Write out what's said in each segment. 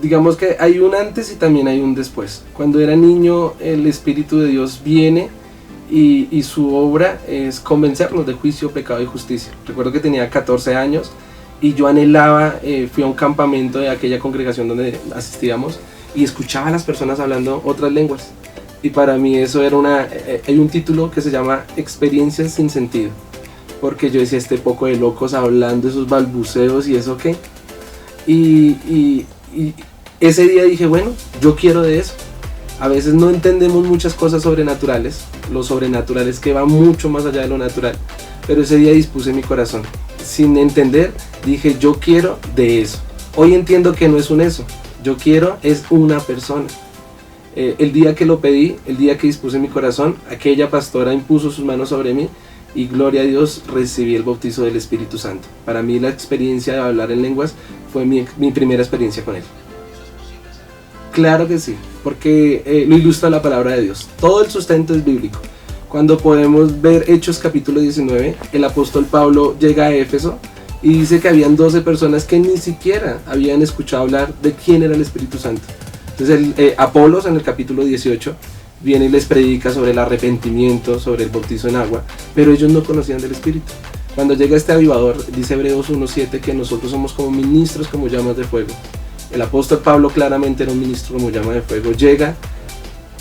Digamos que hay un antes y también hay un después. Cuando era niño, el Espíritu de Dios viene y su obra es convencernos de juicio, pecado y justicia. Recuerdo que tenía 14 años y yo anhelaba, fui a un campamento de aquella congregación donde asistíamos y escuchaba a las personas hablando otras lenguas. Y para mí eso era hay un título que se llama Experiencias sin sentido. Porque yo decía, este poco de locos hablando esos balbuceos y eso qué. Y ese día dije, bueno, yo quiero de eso. A veces no entendemos muchas cosas sobrenaturales, lo sobrenatural es que va mucho más allá de lo natural, pero ese día dispuse mi corazón, sin entender, dije, yo quiero de eso. Hoy entiendo que no es un eso, yo quiero es una persona. El día que lo pedí, el día que dispuse mi corazón, aquella pastora impuso sus manos sobre mí y gloria a Dios recibí el bautizo del Espíritu Santo. Para mí la experiencia de hablar en lenguas fue mi primera experiencia con él. Claro que sí, porque lo ilustra la palabra de Dios. Todo el sustento es bíblico. Cuando podemos ver Hechos capítulo 19, el apóstol Pablo llega a Éfeso y dice que habían 12 personas que ni siquiera habían escuchado hablar de quién era el Espíritu Santo. Entonces Apolos en el capítulo 18 viene y les predica sobre el arrepentimiento, sobre el bautizo en agua, pero ellos no conocían del Espíritu. Cuando llega este avivador, dice Hebreos 1:7 que nosotros somos como ministros como llamas de fuego. El apóstol Pablo claramente era un ministro como llama de fuego. Llega,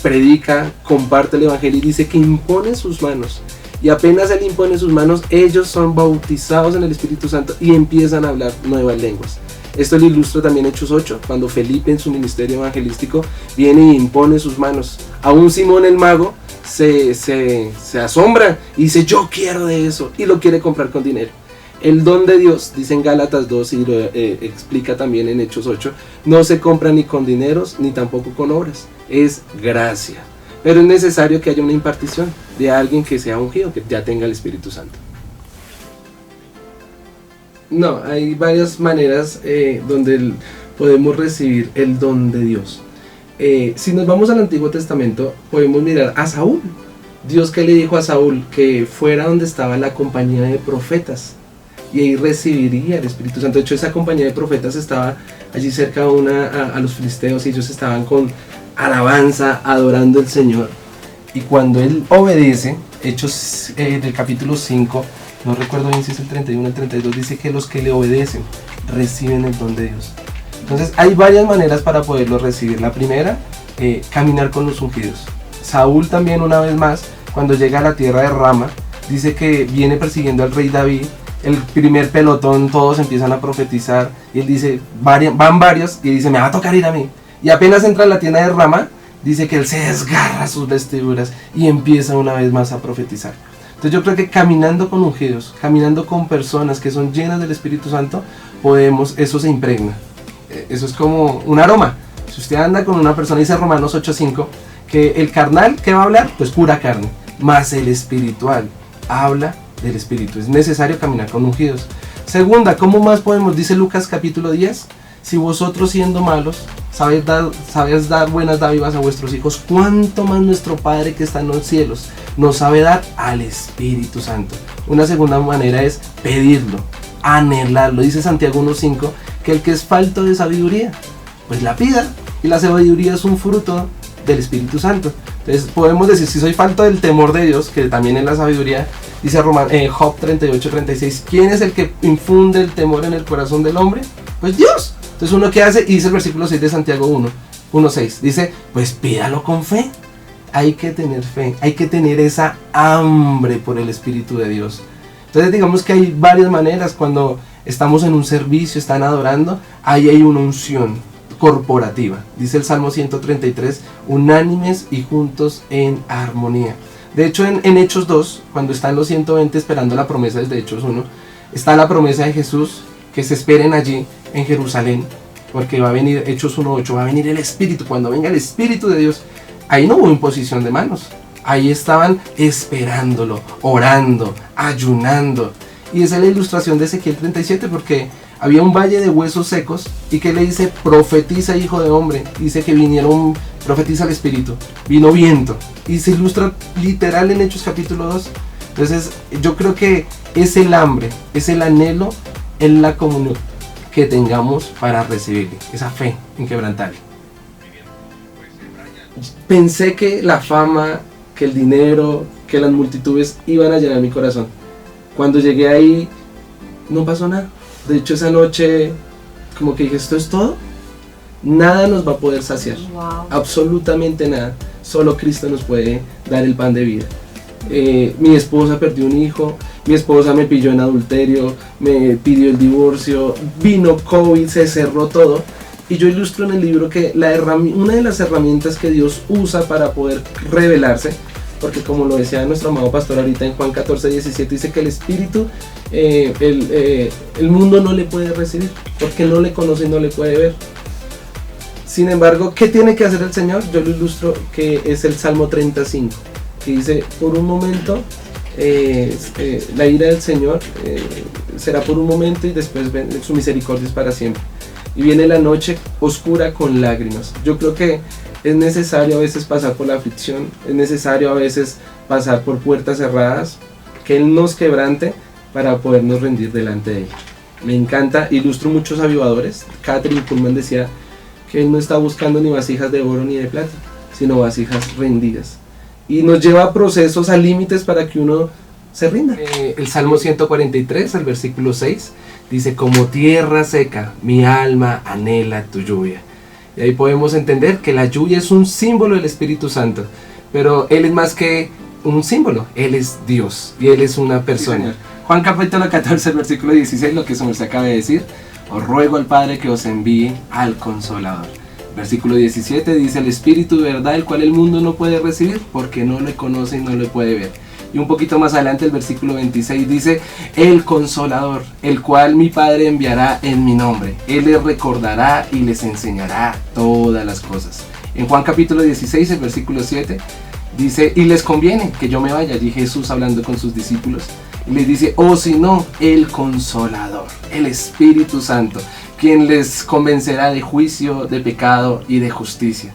predica, comparte el evangelio y dice que impone sus manos. Y apenas él impone sus manos, ellos son bautizados en el Espíritu Santo y empiezan a hablar nuevas lenguas. Esto lo ilustra también Hechos 8, cuando Felipe en su ministerio evangelístico viene y impone sus manos. Aún Simón el mago se asombra y dice, yo quiero de eso, y lo quiere comprar con dinero. El don de Dios, dice en Gálatas 2 y lo explica también en Hechos 8, no se compra ni con dineros ni tampoco con obras, es gracia. Pero es necesario que haya una impartición de alguien que sea ungido, que ya tenga el Espíritu Santo. No, hay varias maneras donde podemos recibir el don de Dios. Si nos vamos al Antiguo Testamento, podemos mirar a Saúl. Dios que le dijo a Saúl que fuera donde estaba la compañía de profetas y ahí recibiría el Espíritu Santo. De hecho, esa compañía de profetas estaba allí cerca a los filisteos y ellos estaban con alabanza, adorando al Señor. Y cuando él obedece, Hechos del capítulo 5, no recuerdo bien si es el 31 o el 32, dice que los que le obedecen reciben el don de Dios. Entonces hay varias maneras para poderlo recibir. La primera, caminar con los ungidos. Saúl también, una vez más, cuando llega a la tierra de Rama, dice que viene persiguiendo al rey David. El primer pelotón, todos empiezan a profetizar y él dice, van varios, y dice, me va a tocar ir a mí. Y apenas entra a la tienda de Rama, dice que él se desgarra sus vestiduras y empieza una vez más a profetizar. Entonces yo creo que caminando con ungidos, caminando con personas que son llenas del Espíritu Santo, eso se impregna. Eso es como un aroma. Si usted anda con una persona, dice Romanos 8:5, que el carnal, ¿qué va a hablar? Pues pura carne, más el espiritual habla del Espíritu. Es necesario caminar con ungidos. Segunda, ¿cómo más podemos? Dice Lucas capítulo 10, si vosotros siendo malos sabéis dar buenas dádivas a vuestros hijos, ¿cuánto más nuestro Padre que está en los cielos nos sabe dar al Espíritu Santo? Una segunda manera es pedirlo, anhelarlo. Dice Santiago 1:5 que el que es falto de sabiduría, pues la pida, y la sabiduría es un fruto del Espíritu Santo. Entonces podemos decir, si soy falto del temor de Dios, que también es la sabiduría, dice Job 38:36, ¿quién es el que infunde el temor en el corazón del hombre? Pues Dios. Entonces uno que hace, y dice el versículo 6 de Santiago 1:6, dice, pues pídalo con fe. Hay que tener fe, hay que tener esa hambre por el Espíritu de Dios. Entonces digamos que hay varias maneras. Cuando estamos en un servicio, están adorando, ahí hay una unción corporativa. Dice el Salmo 133, unánimes y juntos en armonía. De hecho en Hechos 2, cuando están los 120 esperando la promesa desde Hechos 1, está la promesa de Jesús, que se esperen allí en Jerusalén, porque va a venir, Hechos 1:8, va a venir el Espíritu. Cuando venga el Espíritu de Dios, ahí no hubo imposición de manos, ahí estaban esperándolo, orando, ayunando. Y esa es la ilustración de Ezequiel 37, porque había un valle de huesos secos, y que le dice, profetiza, hijo de hombre. Dice que profetiza el Espíritu, vino viento, y se ilustra literal en Hechos capítulo 2. Entonces yo creo que es el hambre, es el anhelo en la comunión que tengamos para recibirle, esa fe inquebrantable. Pensé que la fama, que el dinero, que las multitudes iban a llenar mi corazón. Cuando llegué ahí, no pasó nada. De hecho, esa noche, como que dije, ¿esto es todo? Nada nos va a poder saciar. Wow. Absolutamente nada. Solo Cristo nos puede dar el pan de vida. Mi esposa perdió un hijo, mi esposa me pilló en adulterio, me pidió el divorcio, vino COVID, se cerró todo. Y yo ilustro en el libro que una de las herramientas que Dios usa para poder revelarse, porque como lo decía nuestro amado pastor ahorita en Juan 14:17, dice que el Espíritu, el mundo no le puede recibir, porque no le conoce y no le puede ver. Sin embargo, ¿qué tiene que hacer el Señor? Yo lo ilustro que es el Salmo 35, que dice, por un momento, la ira del Señor será por un momento y después su misericordia es para siempre. Y viene la noche oscura con lágrimas. Yo creo que es necesario a veces pasar por la aflicción, es necesario a veces pasar por puertas cerradas, que Él nos quebrante para podernos rendir delante de Él. Me encanta, ilustro muchos avivadores. Kathryn Kuhlman decía que Él no está buscando ni vasijas de oro ni de plata, sino vasijas rendidas. Y nos lleva a procesos, a límites para que uno se rinda. El Salmo 143, el versículo 6, dice, como tierra seca, mi alma anhela tu lluvia. Y ahí podemos entender que la lluvia es un símbolo del Espíritu Santo, pero Él es más que un símbolo, Él es Dios y Él es una persona. Sí, Juan capítulo 14, el versículo 16, lo que su merced acaba de decir, os ruego al Padre que os envíe al Consolador. Versículo 17 dice, el Espíritu de verdad, el cual el mundo no puede recibir, porque no le conoce y no le puede ver. Y un poquito más adelante el versículo 26 dice, el Consolador, el cual mi Padre enviará en mi nombre. Él les recordará y les enseñará todas las cosas. En Juan capítulo 16, el versículo 7, dice, y les conviene que yo me vaya. Allí Jesús hablando con sus discípulos. Y les dice, o si no, el Consolador, el Espíritu Santo, quien les convencerá de juicio, de pecado y de justicia.